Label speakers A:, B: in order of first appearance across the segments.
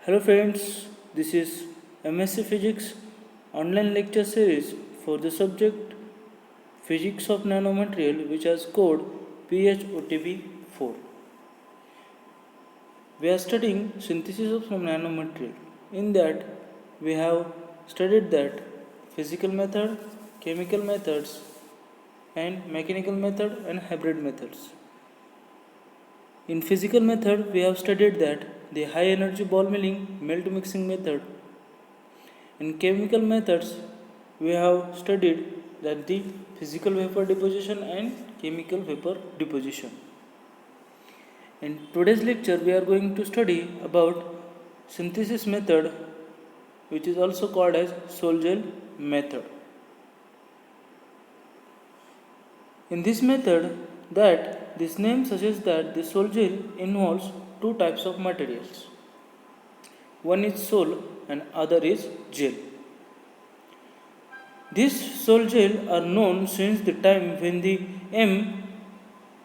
A: Hello friends, this is MSc Physics online lecture series for the subject Physics of Nanomaterial, which has code PHOTB 4. We are studying synthesis of some nanomaterial. In that, we have studied that physical method, chemical methods, and mechanical method and hybrid methods. In physical method, we have studied that the high energy ball milling melt mixing method. In chemical methods, we have studied that the physical vapor deposition and chemical vapor deposition. In today's lecture, we are going to study about synthesis method, which is also called as Sol-Gel method. In this method, that this name suggests that the Sol-Gel involves two types of materials. One is sol and other is gel. These Sol-Gel are known since the time when the M.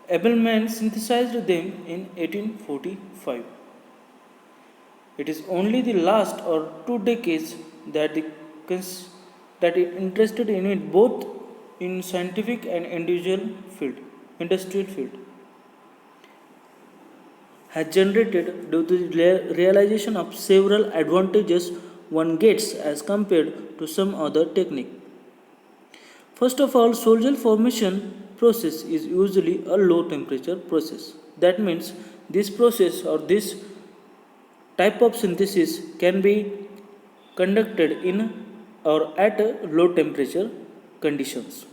A: Abelman synthesized them in 1845. It is only the last or 2 decades that it interested in it both in scientific and industrial field has generated due to the realization of several advantages one gets as compared to some other technique. First of all, Sol-Gel formation process is usually a low temperature process. That means this process or this type of synthesis can be conducted in or at a low temperature conditions.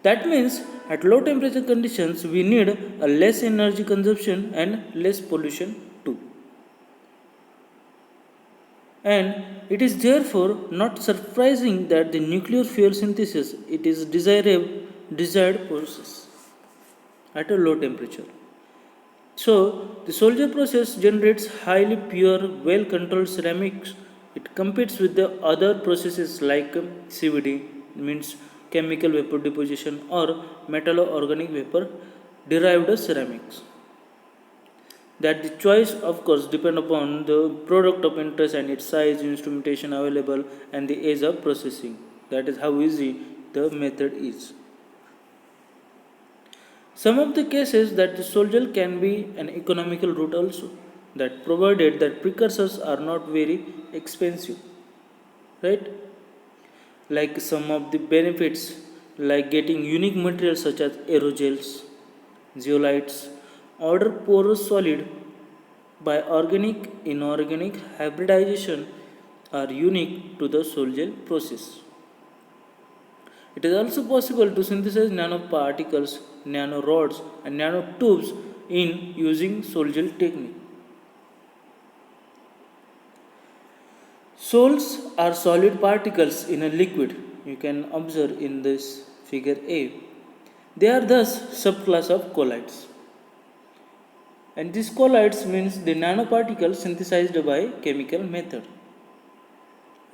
A: That means at low temperature conditions we need a less energy consumption and less pollution too. And it is therefore not surprising that the nuclear fuel synthesis it is desired process at a low temperature. So the Sol-Gel process generates highly pure, well-controlled ceramics. It competes with the other processes like CVD, means chemical vapor deposition, or metallo-organic vapor derived ceramics. That the choice of course depend upon the product of interest and its size, instrumentation available, and the age of processing. That is how easy the method is. Some of the cases that the Sol-Gel can be an economical route also, that provided that precursors are not very expensive, right? Like some of the benefits like getting unique materials such as aerogels, zeolites, order porous solid by organic inorganic hybridization are unique to the Sol-Gel process. It is also possible to synthesize nanoparticles, nanorods, and nanotubes in using Sol-Gel technique. Sols are solid particles in a liquid. You can observe in this figure A. They are thus subclass of colloids. And these colloids means the nanoparticles synthesized by chemical method.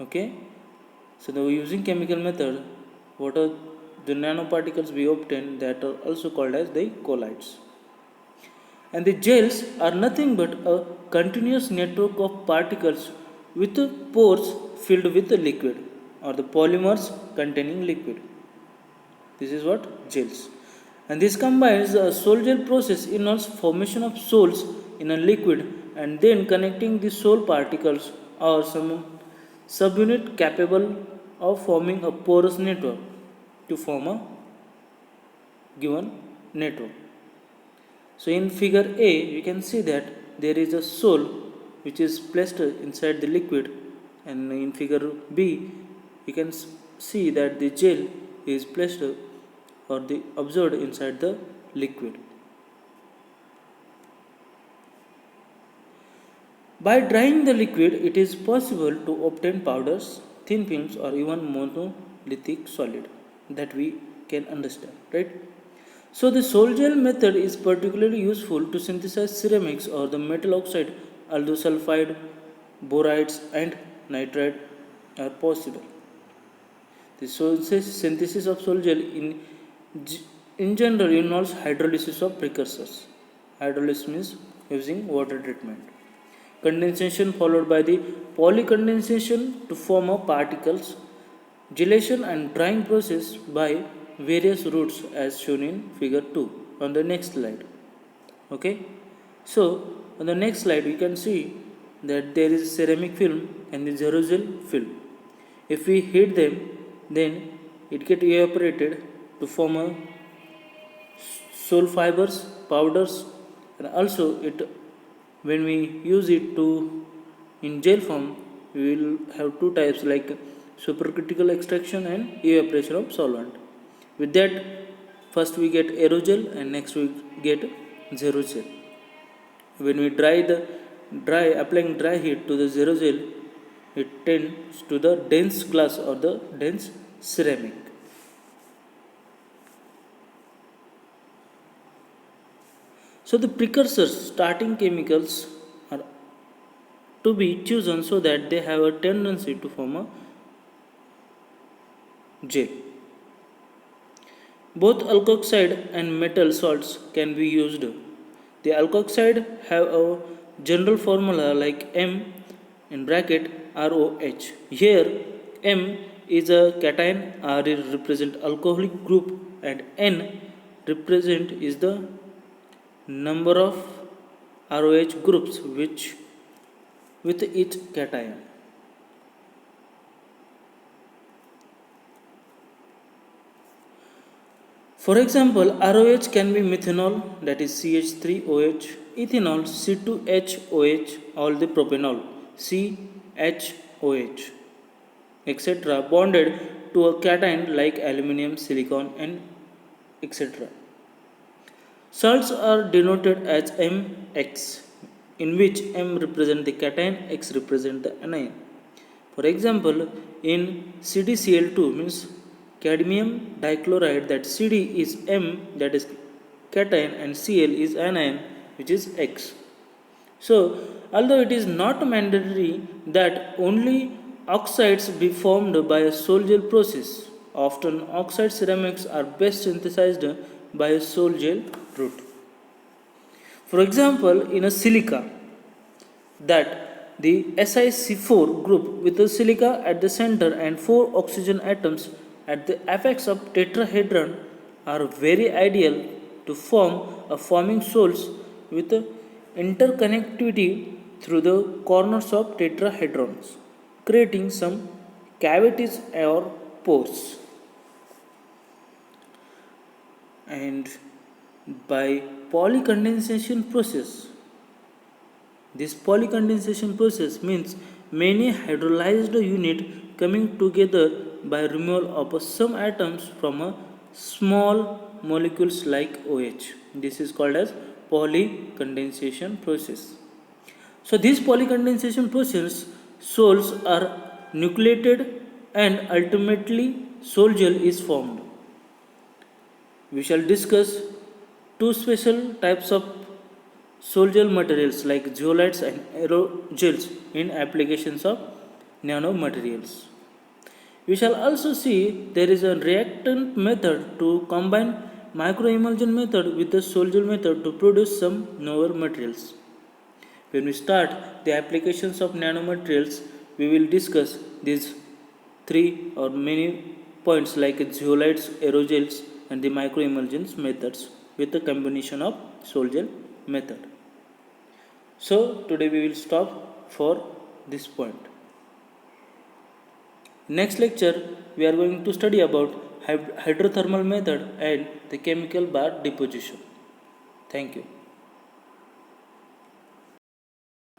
A: Okay. So now using chemical method, what are the nanoparticles we obtain that are also called as the colloids. And the gels are nothing but a continuous network of particles with pores filled with the liquid or the polymers containing liquid. This is what gels. And this combines the Sol-Gel process involves formation of sols in a liquid and then connecting the sol particles or some subunit capable of forming a porous network to form a given network. So in figure A, you can see that there is a sol which is placed inside the liquid, and in figure B, you can see that the gel is placed or the observed inside the liquid. By drying the liquid, it is possible to obtain powders, thin films, or even monolithic solid that we can understand, right? So the Sol-Gel method is particularly useful to synthesize ceramics or the metal oxide, although sulfide, borides, and nitride are possible. The synthesis of Sol-Gel in general involves hydrolysis of precursors. Hydrolysis means using water treatment. condensation followed by the polycondensation to form a particles, gelation and drying process by various routes as shown in figure 2 on the next slide. Okay, so on the next slide we can see that there is ceramic film and the aerosol film. If we heat them, then it get evaporated to form a soil fibers, powders, and also it when we use it to in gel form, we will have two types like supercritical extraction and evaporation of solvent. With that, first we get aerogel and next we get zero gel. When we dry applying dry heat to the zero gel, it tends to the dense glass or the dense ceramic. So the precursors starting chemicals are to be chosen so that they have a tendency to form a gel. Both alkoxide and metal salts can be used. The alkoxide have a general formula like M in bracket ROH. Here M is a cation, R represent alcoholic group and N represent is the number of ROH groups which with each cation. For example, ROH can be methanol, that is CH3OH, ethanol C2HOH, all the propanol CHOH, etc., bonded to a cation like aluminum, silicon, and etc. Salts are denoted as MX, in which M represent the cation, X represent the anion. For example, in CdCl2 means cadmium dichloride, that Cd is M, that is cation, and Cl is anion, which is X. So, although it is not mandatory that only oxides be formed by a sol-gel process, often oxide ceramics are best synthesized by a sol-gel route. For example, in a silica, that the SiC4 group with a silica at the center and 4 oxygen atoms at the apex of tetrahedron are very ideal to form a forming sols with interconnectivity through the corners of tetrahedrons, creating some cavities or pores. And by polycondensation process, this polycondensation process means many hydrolyzed units coming together by removal of some atoms from a small molecules like OH. This is called as polycondensation process. So this polycondensation process, sols are nucleated and ultimately sol gel is formed. We shall discuss two special types of sol-gel materials like zeolites and aerogels in applications of nanomaterials. We shall also see there is a reactant method to combine microemulsion method with the sol-gel method to produce some novel materials. When we start the applications of nanomaterials, we will discuss these three or many points like zeolites, aerogels, and the microemulsions methods with the combination of sol-gel method. So today we will stop for this point. Next lecture we are going to study about hydrothermal method and the chemical bar deposition. Thank you.